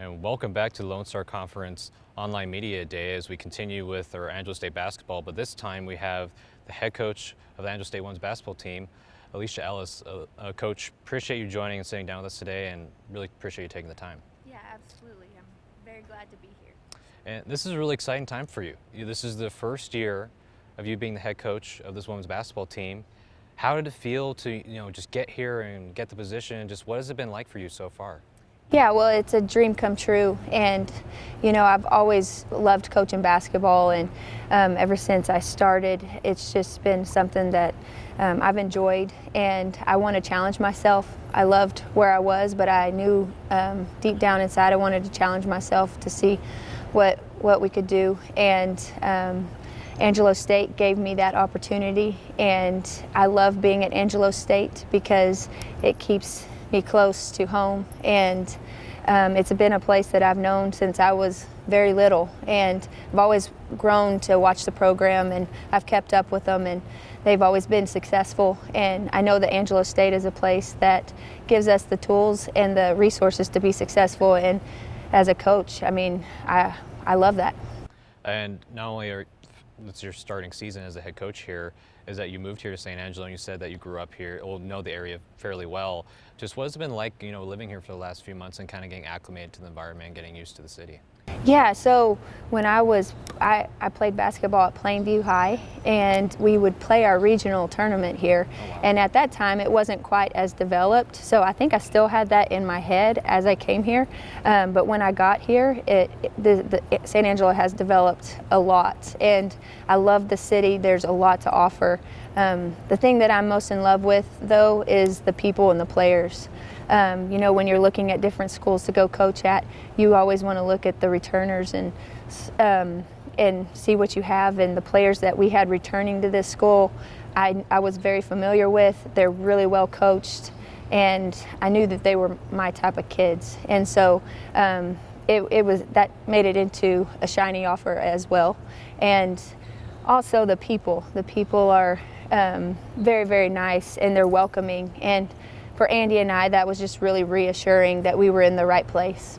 And welcome back to the Lone Star Conference Online Media Day as we continue with our Angelo State basketball. But this time we have the head coach of the Angelo State Women's basketball team, Alesha Ellis. Coach, appreciate you joining and sitting down with us today, and really appreciate you taking the time. Yeah, absolutely. I'm very glad to be here. And this is a really exciting time for you. This is the first year of you being the head coach of this women's basketball team. How did it feel to just get here and get the position? Just what has it been like for you so far? Yeah, well, it's a dream come true, and I've always loved coaching basketball, and ever since I started, it's just been something that I've enjoyed, and I want to challenge myself. I loved where I was, but I knew deep down inside I wanted to challenge myself to see what we could do, and Angelo State gave me that opportunity, and I love being at Angelo State because it keeps me close to home, and it's been a place that I've known since I was very little, and I've always grown to watch the program, and I've kept up with them, and they've always been successful, and I know that Angelo State is a place that gives us the tools and the resources to be successful, and as a coach, I mean, I love that. And not only it's your starting season as a head coach here, is that you moved here to St. Angelo, and you said that you grew up here, know the area fairly well. Just what has it been like, living here for the last few months and kind of getting acclimated to the environment and getting used to the city? Yeah, so when I played basketball at Plainview High, and we would play our regional tournament here. Oh, wow. And at that time it wasn't quite as developed, so I think I still had that in my head as I came here. But when I got here, St. Angelo has developed a lot, and I love the city. There's a lot to offer. The thing that I'm most in love with, though, is the people and the players. When you're looking at different schools to go coach at, you always want to look at the returners and see what you have. And the players that we had returning to this school, I was very familiar with. They're really well coached, and I knew that they were my type of kids. And so that made it into a shiny offer as well. And also the people. The people are very, very nice, and they're welcoming. And for Andy and I, that was just really reassuring that we were in the right place.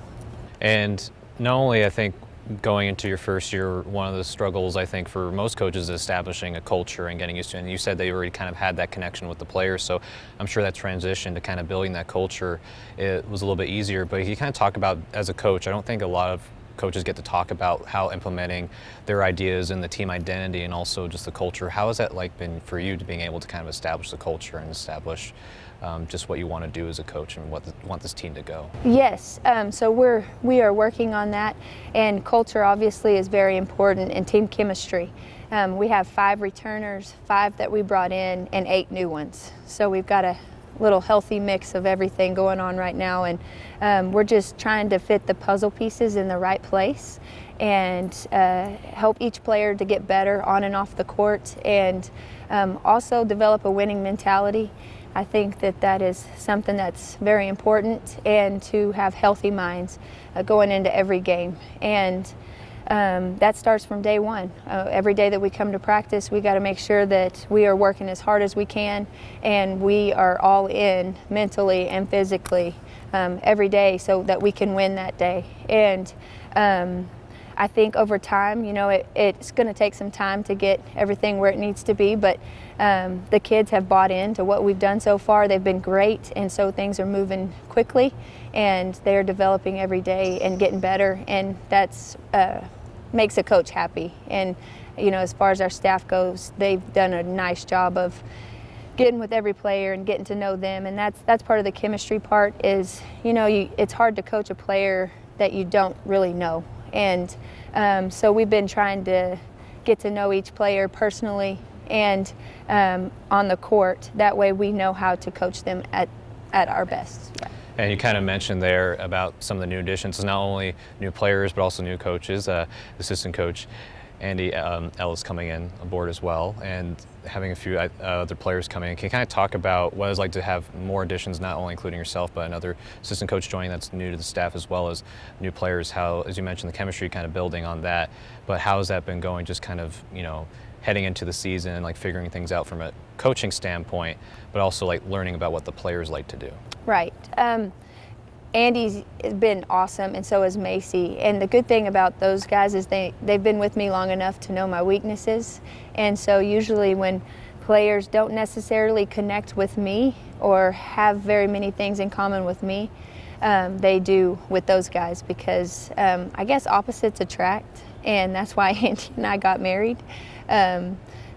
And not only, I think, going into your first year, one of the struggles, I think, for most coaches is establishing a culture and getting used to it. And you said that you already kind of had that connection with the players, so I'm sure that transition to kind of building that culture, it was a little bit easier. But you kind of talk about, as a coach, I don't think a lot of coaches get to talk about how implementing their ideas and the team identity and also just the culture. How has that been for you, to being able to kind of establish the culture and establish just what you want to do as a coach and want this team to go? Yes, so we are working on that, and culture obviously is very important, and team chemistry. We have 5 returners, 5 that we brought in, and 8 new ones. So we've got a little healthy mix of everything going on right now, and we're just trying to fit the puzzle pieces in the right place and help each player to get better on and off the court, and also develop a winning mentality. I think that is something that's very important, and to have healthy minds going into every game. And that starts from day one. Every day that we come to practice, we got to make sure that we are working as hard as we can, and we are all in mentally and physically every day so that we can win that day. And I think over time, it's going to take some time to get everything where it needs to be, but the kids have bought into what we've done so far. They've been great, and so things are moving quickly, and they're developing every day and getting better, and that's makes a coach happy. And as far as our staff goes, they've done a nice job of getting with every player and getting to know them, and that's part of the chemistry part. Is it's hard to coach a player that you don't really know. And so we've been trying to get to know each player personally and on the court. That way we know how to coach them at our best. Yeah. And you kind of mentioned there about some of the new additions. It's not only new players, but also new coaches. Assistant coach Andy Ellis coming in aboard as well, and having a few other players coming in. Can you kind of talk about what it's like to have more additions, not only including yourself, but another assistant coach joining that's new to the staff, as well as new players? How, as you mentioned, the chemistry kind of building on that, but how has that been going, just kind of, heading into the season and figuring things out from a coaching standpoint, but also learning about what the players like to do? Right. Andy's been awesome, and so has Macy. And the good thing about those guys is they've been with me long enough to know my weaknesses. And so usually when players don't necessarily connect with me or have very many things in common with me, they do with those guys, because I guess opposites attract, and that's why Andy and I got married.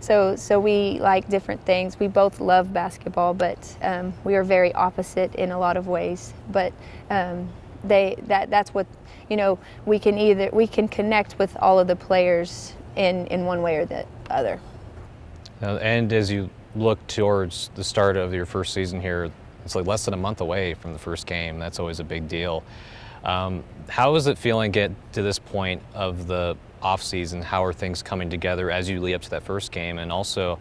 So we like different things. We both love basketball, but we are very opposite in a lot of ways. But that's what, you know, we can connect with all of the players in one way or the other. And as you look towards the start of your first season here, it's like less than a month away from the first game. That's always a big deal. How is it feeling get to this point of the off season? How are things coming together as you lead up to that first game? And also,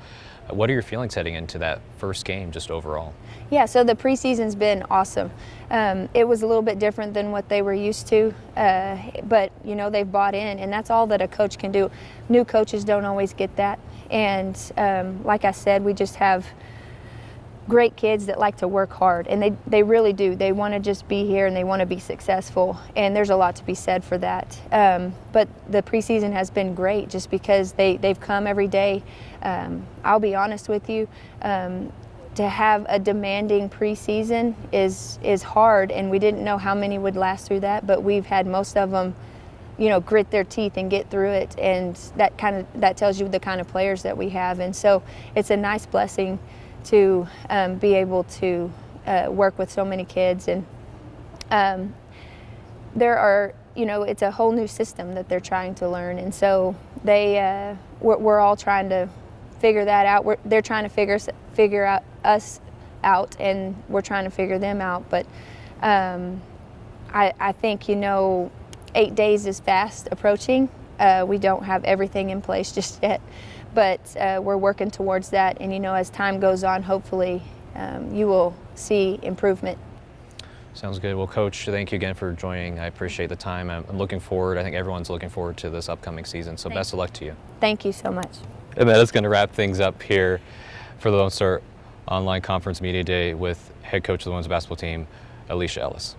what are your feelings heading into that first game just overall? Yeah, so the preseason's been awesome. It was a little bit different than what they were used to, but you know, they've bought in, and that's all that a coach can do. New coaches don't always get that. And like I said, we just have great kids that like to work hard, and they really do. They want to just be here and they want to be successful, and there's a lot to be said for that. But the preseason has been great just because they've come every day. I'll be honest with you, to have a demanding preseason is hard, and we didn't know how many would last through that, but we've had most of them, you know, grit their teeth and get through it, and that tells you the kind of players that we have. And so it's a nice blessing to be able to work with so many kids. And there are, you know, it's a whole new system that they're trying to learn, and so we're all trying to figure that out. They're trying to figure out us out, and we're trying to figure them out. But I think, you know, 8 days is fast approaching. We don't have everything in place just yet, but we're working towards that. And, you know, as time goes on, hopefully you will see improvement. Sounds good. Well, Coach, thank you again for joining. I appreciate the time. I'm looking forward. I think everyone's looking forward to this upcoming season. So best of luck to you. Thank you so much. And that is going to wrap things up here for the Lone Star Online Conference Media Day with head coach of the women's basketball team, Alesha Ellis.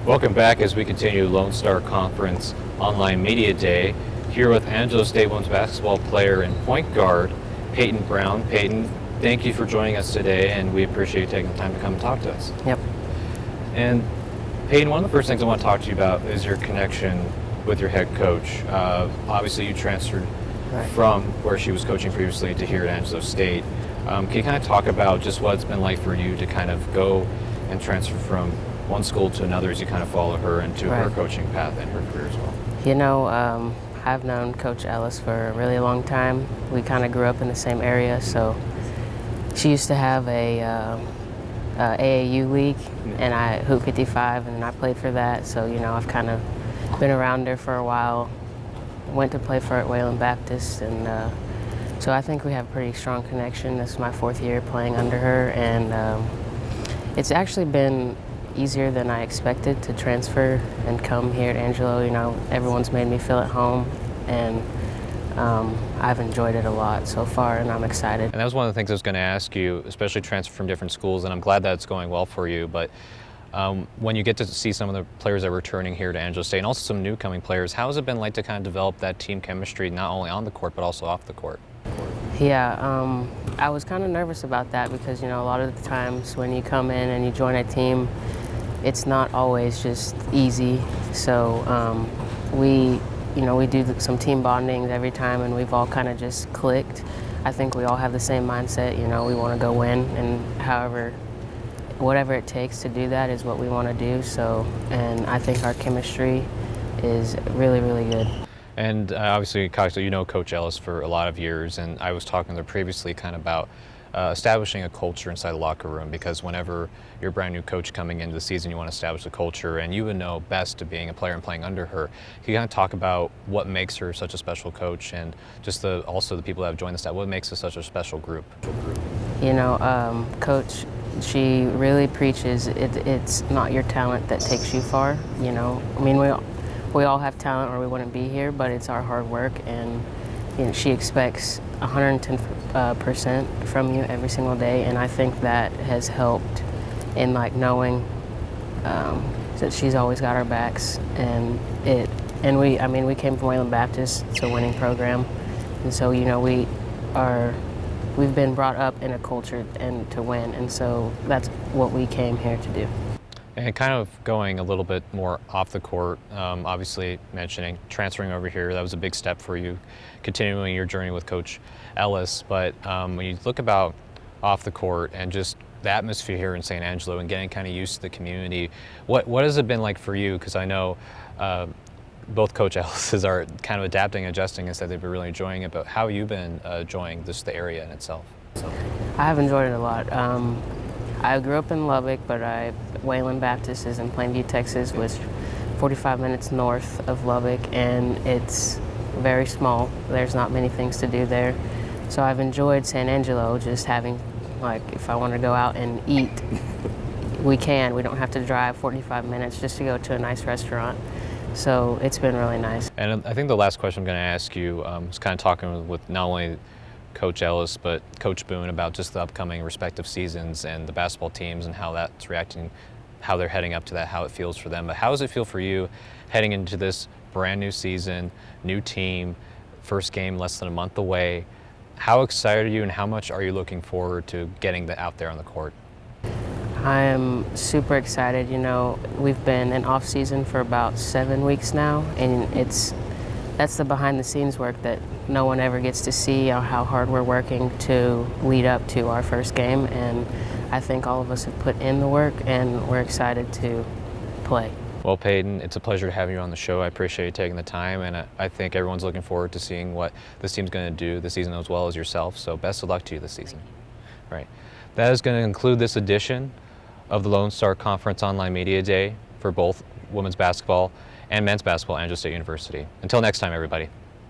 Welcome back as we continue Lone Star Conference Online Media Day, here with Angelo State women's basketball player and point guard, Payton Brown. Payton, thank you for joining us today, and we appreciate you taking the time to come and talk to us. Yep. And Payton, one of the first things I want to talk to you about is your connection with your head coach. Obviously, you transferred from where she was coaching previously to here at Angelo State. Can you kind of talk about just what it's been like for you to kind of go and transfer from one school to another as you kind of follow her into her coaching path and her career as well? You know, I've known Coach Ellis for a really long time. We kind of grew up in the same area, so she used to have a AAU league, and I hooped 55, and I played for that. So, you know, I've kind of been around her for a while. Went to play for at Wayland Baptist, and so I think we have a pretty strong connection. This is my 4th year playing under her, and it's actually been easier than I expected to transfer and come here at Angelo. You know, everyone's made me feel at home, and I've enjoyed it a lot so far, and I'm excited. And that was one of the things I was going to ask you, especially transfer from different schools, and I'm glad that it's going well for you. But when you get to see some of the players that are returning here to Angelo State, and also some new coming players, how has it been like to kind of develop that team chemistry, not only on the court, but also off the court? Yeah, I was kind of nervous about that because, you know, a lot of the times when you come in and you join a team, it's not always just easy. So we do some team bonding every time, and we've all kind of just clicked. I think we all have the same mindset. You know, we want to go win, and whatever it takes to do that is what we want to do. So, and I think our chemistry is really, really good. And obviously, you know Coach Ellis for a lot of years, and I was talking to her previously kind of about establishing a culture inside the locker room, because whenever you're a brand new coach coming into the season, you want to establish a culture, and you would know best to being a player and playing under her. Can you kind of talk about what makes her such a special coach, and just also the people that have joined the staff, what makes us such a special group? You know, Coach, she really preaches it's not your talent that takes you far. You know, I mean, we all have talent or we wouldn't be here, but it's our hard work, and she expects 110% from you every single day, and I think that has helped in like knowing that she's always got our backs, and we came from Wayland Baptist. It's a winning program, and so we've been brought up in a culture and to win, and so that's what we came here to do. And kind of going a little bit more off the court, obviously mentioning transferring over here, that was a big step for you, continuing your journey with Coach Ellis. But when you look about off the court and just the atmosphere here in St. Angelo and getting kind of used to the community, what has it been like for you? Because I know both Coach Ellis's are kind of adapting and adjusting and said they've been really enjoying it, but how have you been enjoying the area in itself? I have enjoyed it a lot. I grew up in Lubbock, but Wayland Baptist is in Plainview, Texas, which 45 minutes north of Lubbock, and it's very small. There's not many things to do there. So I've enjoyed San Angelo, just having, like, if I want to go out and eat, we can. We don't have to drive 45 minutes just to go to a nice restaurant. So it's been really nice. And I think the last question I'm going to ask you is kind of talking with not only Coach Ellis, but Coach Boone about just the upcoming respective seasons and the basketball teams and how that's reacting, how they're heading up to that, how it feels for them. But how does it feel for you heading into this brand new season, new team, first game less than a month away? How excited are you and how much are you looking forward to getting out there on the court? I am super excited. We've been in off season for about 7 weeks now, and that's the behind the scenes work that no one ever gets to see, how hard we're working to lead up to our first game, and I think all of us have put in the work and we're excited to play. Well, Payton, it's a pleasure to have you on the show. I appreciate you taking the time, and I think everyone's looking forward to seeing what this team's going to do this season as well as yourself, so best of luck to you this season. Right. That is going to conclude this edition of the Lone Star Conference Online Media Day for both women's basketball and men's basketball at Angelo State University. Until next time, everybody.